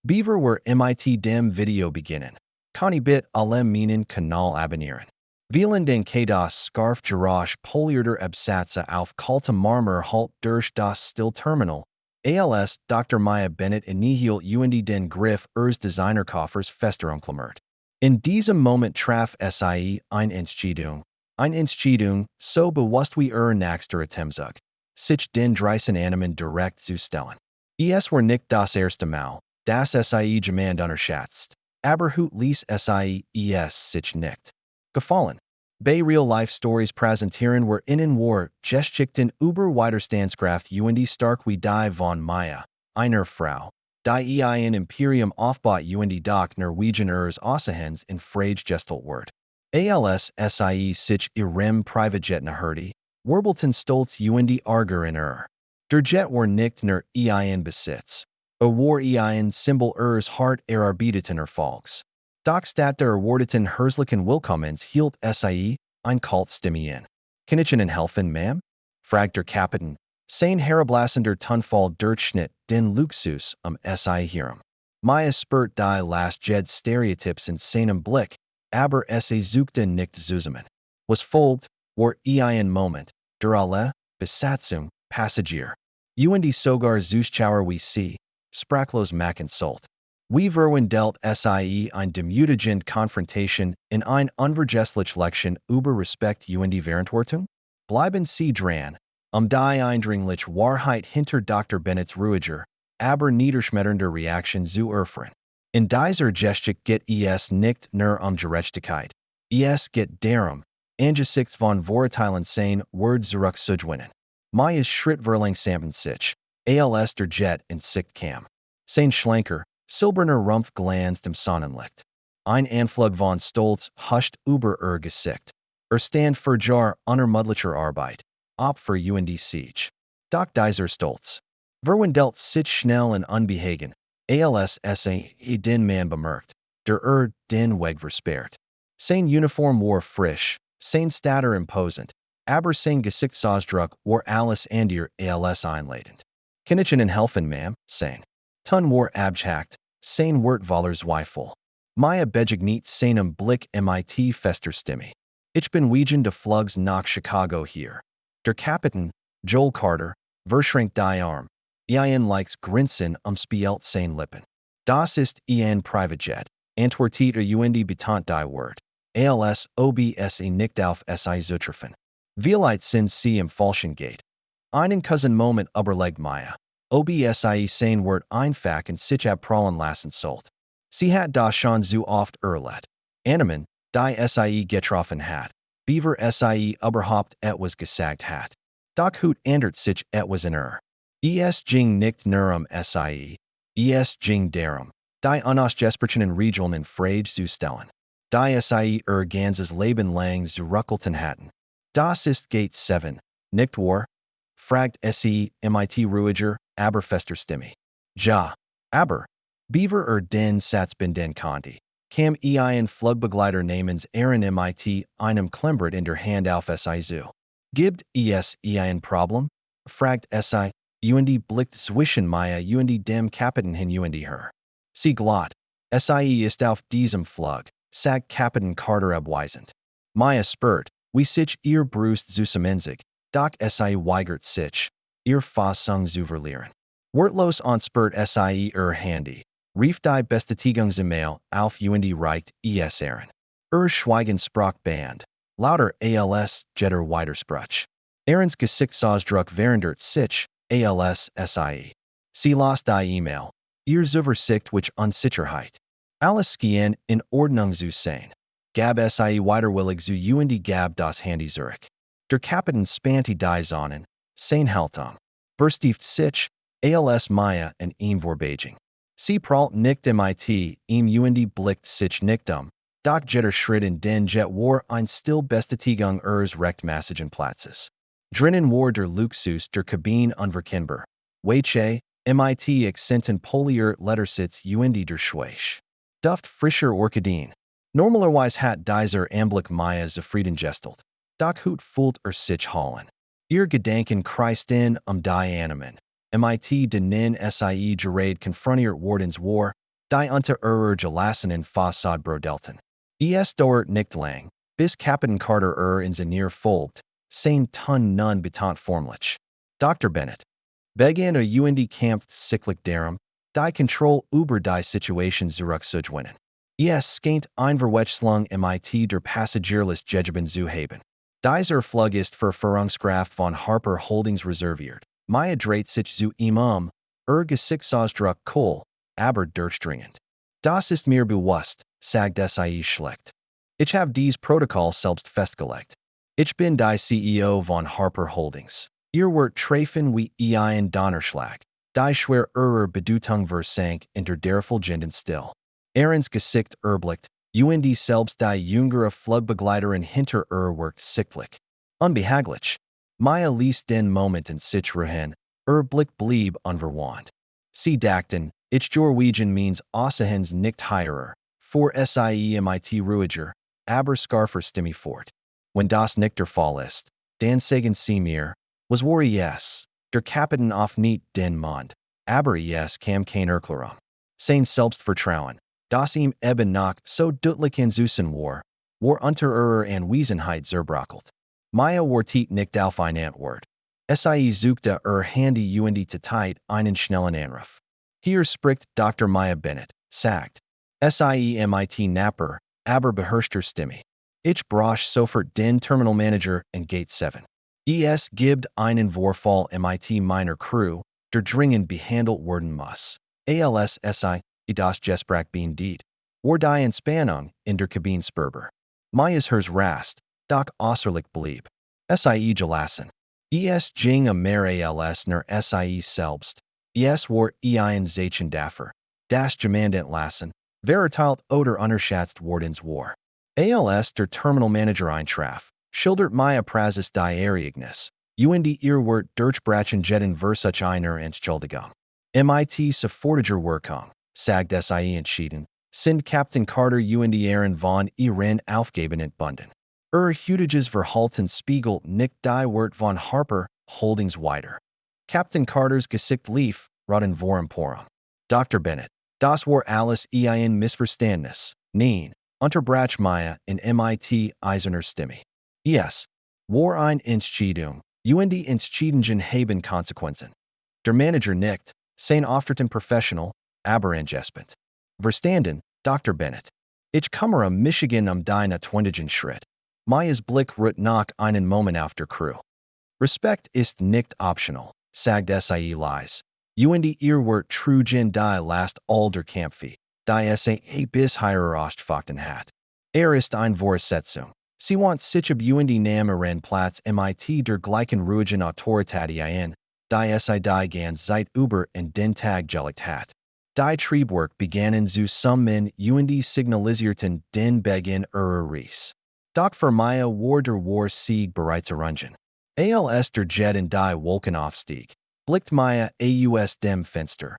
Beaver were MIT dem Video beginnen. Connie bit allem Minen Kanal abonnieren. Wieland den K-Das Scarf Garage Polierter Absatze auf Kalte Marmer halt durch das Still Terminal. ALS Dr. Maya Bennett Nihil und den Griff Designerkoffers Festerumklammert. In diesem Moment traf sie ein Entscheidung. So bewusst wie nächster Atemzug. Sich den Dreisen Animen direkt zu stellen. Es war nicht das erste Mal, das sie jemand unterschätzt. Aber hut ließ es sich nicht gefallen. Bei Real-Life-Stories präsentieren wir ihnen war Geschichten über Widerstandskraft und stark wie die von Maya, einer Frau, die ein Imperium aufbaut und doch Norwegian Außenhens in Frage gestellt wird. Als sie sich ihrem Privatjet naherte, Warbleton stolz und Arger in Der Jet war nicht nur ein Besitz. War ein Symbol hart erarbeiteten Erfolgs. Doch statt der erwarteten herzlichen Willkommens hielt sie ein Kalt Stimme in. Kann ich Ihnen helfen, Ma'am? Fragt der Kapitän, sein herablassender Tonfall Durchschnitt den Luxus sie Hirem. Maya spürt die last Jed Stereotyps in seinem Blick, aber sie suchte nicht zusammen. Was folgt, war ein Moment, der alle Besatzung, Passagier. Und sogar Zuschauer wie sie, sprachlos machen sollt. Wie verwandelt sie ein demütigend Konfrontation in ein unvergesslich Lection über Respekt und Verantwortung? Bleiben Sie dran, die eindringliche Wahrheit hinter Dr. Bennett's ruhiger, aber niederschmetternder Reaktion zu erfahren. In dieser Geschichte geht es nicht nur Gerechtigkeit. Es geht darum, angesichts von volatile sein Word zurückzugewinnen. Maya's Schrittverlangsamen sich, als der Jet in Sicht kam. Sein schlanker, silberner Rumpf glänzt im Sonnenlicht. Ein Anflug von Stolz huscht über Gesicht. Stand für jar unermüdlicher Arbeit, ob für und Siege. Doch dieser Stolz verwandelt sich schnell und unbehagen, als den Mann bemerkt, der den Weg versperrt. Sein Uniform war frisch, sein Statter imposant, aber sein Gesichtsausdruck war alles andere als einladend. Kann ich Ihnen helfen, Ma'am? Sein Ton war abject, sein Wort zweifel. Maya begegnet seinem Blick MIT fester Stimme. Ich bin wegen de Flugs nach Chicago hier. Der Kapitän, Joel Carter, verschränkt die Arm. Ihn likes grinsen spielt sein Lippen. Das ist ein Privatjet, antwortet und betant die Wort. Als obse nicht auf sie zutreffen. Vielleicht sind sie im falschen Gate. Einen Cousin Moment überlegt Maya. Obse sein Wort einfach und sich abprallen lassen sollt. Sie hat das schon so oft erlebt. Animen, die sie getroffen hat. Beaver sie überhaupt etwas gesagt hat. Doch hut ändert sich etwas in Es ging nicht nur sie. Es ging darum, die unausgesprochenen Regeln in Frage zu stellen. Die sie ganzes Leben lang zurückgehalten hatten. Das ist Gate 7, nicht wahr? Fragt sie MIT ruhiger, aber fester Stimme. Ja, aber Beaver den Satz bin den Conti. Kam ein Flugbegleiter namens MIT einem Klembert in der Hand auf sie zu. Gibt es ein Problem? Fragt sie, und blickt zwischen Maya und dem Kapitän hin und her. Sie glott. Sie ist auf diesem Flug, sagt Kapitän Carter abweisend. Maya spürt, wie sich ihr Brust zusammenzieht, doch sie weigert sich, ihr Fassung zu verlieren. Wortlos spürt sie ihr Handy. Rief die Bestätigungsemail auf und reicht es Aaron. Schweigen sprach Band. Lauter als Jetter Widerspruch. Aaron's Gesichtsausdruck verändert sich, als sie. Sie las die E-Mail. Ihr Zuversicht which Unsicherheit. Alles gehen in Ordnung zu sein. Gab sie widerwillig zu und gab das Handy zurück. Der Kapitän spannte die Sonnen, sein Haltung. Verstieft sich, als Maya und ihm vor Beijing. Sie prallt nicht MIT, und blickt sich nicht doch Jetter Schritt in den Jet war ein still Bestätigung recht Massagen Platzes. Drinnen war der Luxus der Kabine unverkennbar. Weiche, MIT Accenten Polier Lettersitz und der Schweisch. Duft frischer Orchideen. Normalerweise hat dieser Anblick Maya zufriedengestellt. Doch hut fühlt sich hallen. Ihr Gedanken kreisten die Animen. MIT den sie gerade konfrontiert wurdens war, die unter gelassen in Fassad brodelten. Dauert nicht lang, bis Captain Carter in Zenier folgt, sein Tun nun betant formlich. Dr. Bennett. Began und kämpft cyclic darum, die Control über die Situation zurückzugewinnen. Skeint Einverwechslung mit der Passagierless Gegeben zu haben. Dieser Flug ist für Führungskraft von Harper Holdings reserviert. Maya dreht sich zu ihm Gesichtsausdruck cool, aber durchdringend. Das ist mir bewusst, sagt sie schlecht. Ich habe dies Protokoll selbst festgelegt. Ich bin die CEO von Harper Holdings. Ihr wird treffen wie ein Donnerschlag. Die schwer Bedeutung versank in der derfolgenden Still. Aaron's Gesicht erblickt, und selbst die jüngere Flugbegleiterin hinter wirkt sichtlich. Unbehaglich. Maya ließ den Moment in sich ruhen, Blick blieb unverwandt. Sie dachten, ich Norwegian means außerhens nicht heirer, für mit ruhiger, aber scarfer Stimme fort. Wenn das nicht der Fall ist, dann sagen Sie mir, was war der Kapitän auf nicht den Mond, aber kam kein Erklärung. Sein Selbstvertrauen, das ihm eben noch so deutlich in Süßen war unter Anwesenheit zerbrochelt. Maya war tiet nicht auf ein Antwort. Sie suchte Handy und Zeit einen schnellen Anruf. Hier spricht Dr. Maya Bennett, sagt. Mit Napper, aber beherrschter Stimme. Ich brauche sofort den Terminal Manager in Gate 7. Gibt einen Vorfall mit meiner Crew, der dringend behandelt werden muss. Das Gespräch beended. War die Entspannung in der Kabine spürbar. Maya's hers rast, doch außerlich blieb. Gelassen. Ging mehr als nur selbst. War ein Zeichen dafür. Das jemand entlassen, veritalt oder unterschätzt wordens war. Der Terminal Manager eintraf, schildert Maya Prazis die Ereignis, und ihr wird durchbrechen jetten versuch einer Entschuldigung. Mit sofortiger Wirkung, sagt sie entschieden, sind Captain Carter und Aaron von Ihren aufgeben entbunden. Heutiges Verhalten spiegelt nicht die Wort von Harper Holdings weiter. Captain Carters Gesicht lief, roten vor Emporum. Dr. Bennett, das war alles ein Missverständnis, nein, unterbrach Maya in mit eiserner Stimme. War ein Entscheidung, und die Entscheidungen haben Konsequenzen. Der Manager nickt, sein Auftreten professional, aber angespent. Verstanden, Dr. Bennett. Ich komme Michigan deine 20. Schritt. Maya's Blick ruht nach einen Moment auf der Crew. Respekt ist nicht optional, sagt sie leise. Und ihr wird trugen die last alder Kampfe, die bis herausgefochten hat. Ist ein Voraussetzung. Sie want sich und Namen Platz mit der gleichen ruhigen Autorität die die ganz seit über den Tag gelegt hat. Die Triebwerk begannen zu summen und signalisierten den Beginn Reis. Doch für Maya war der Sieg bereits errungen. Als der Jet in die Wolkenaufstieg, blickt Maya aus dem Fenster.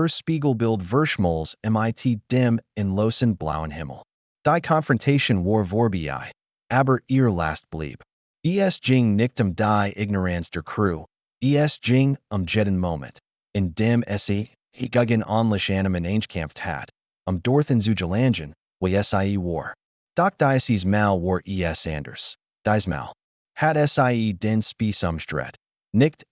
Spiegelbild verschmolz mit dem in losen blauen Himmel. Die Konfrontation war vorbei, aber ihr Last blieb. Ging nicht die Ignoranz der Crew, ging jetten Moment, in dem gegen onlich Animen eingekämpft hat, dorthin zu gelangen, wie war. Doch dieses Mal war anders. Diesmal hat den Spieß umgedreht. Nicht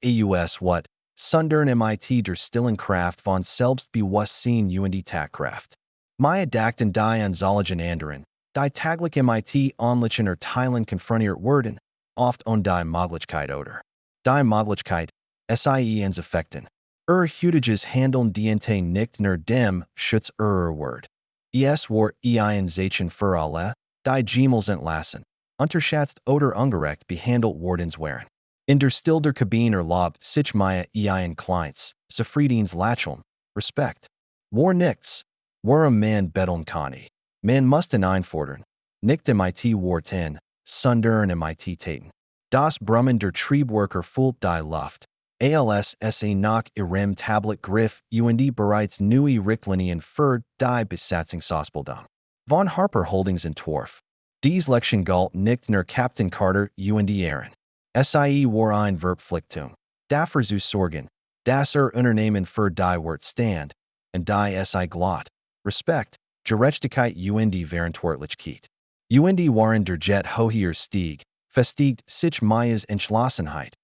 what, sondern mit der stillen Kraft von Selbstbewusstsein und Tatkraft. Maya dachten die anzahligen anderen, die taglich mit onlichen Teilen konfrontiert werden, oft die Möglichkeit oder. Die Möglichkeit, ins Effekten. Heutiges Handeln diente nicht nur dem Schutz Wort. War ein Zeichen für alle, die Gemels entlassen, unterschätzt oder ungerecht behandelt wordens waren. In der Still der Kabine erlaubt sich Maya ein Kleins, zufriedens Lächeln, Respekt. War nichts. War man betteln kann. Man mussten einfordern, nicht mit Worten, sondern mit Taten. Das Brummen der Triebwerker füllt die Luft. Nach ihrem Tablet griff und bereits neue Richtlinien für die Besatzungsausbildung von Harper Holdings entwarf. Dies Lektion galt nicht nur Captain Carter und Aaron. War ein Verpflichtung. Dafür zu sorgen, dass Unternehmen für die Wort stand, und die glatt. Respect, Gerechtigkeit und Verantwortlichkeit. Und waren der Jet hoher Stieg, festigt sich Mayas Entschlossenheit.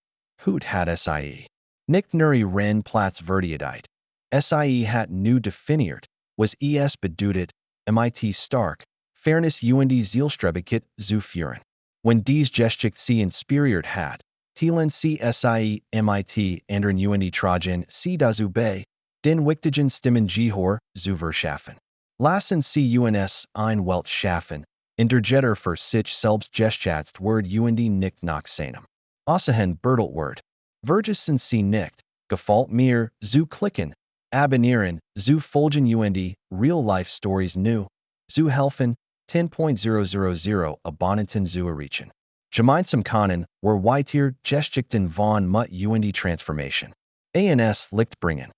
Hut hat sie. Nicht nur ihren Platz verteidigt. Sie hat nu definiert, was es bedeutet, mit stark, Fairness und Zielstrebigkeit zu führen. Wenn dies Geschichte sie inspiriert hat, Thielen sie mit anderen und Trajan sie dazu bei, den wichtigen Stimmen Gehör zu verschaffen. Lassen sie uns ein Welt schaffen, in der jeder für sich selbst geschätzt wird und nicht nach seinem Aussehen beurteilt wird. Vergessen sie nicht, gefällt mir, zu klicken, abonnieren, zu folgen und Real-Life-Stories nu, zu helfen, 10.000 Abonnenten zu erreichen. Gemeinsam können wir weiter Geschichten von Mut und Transformation. ANS Licht bringen.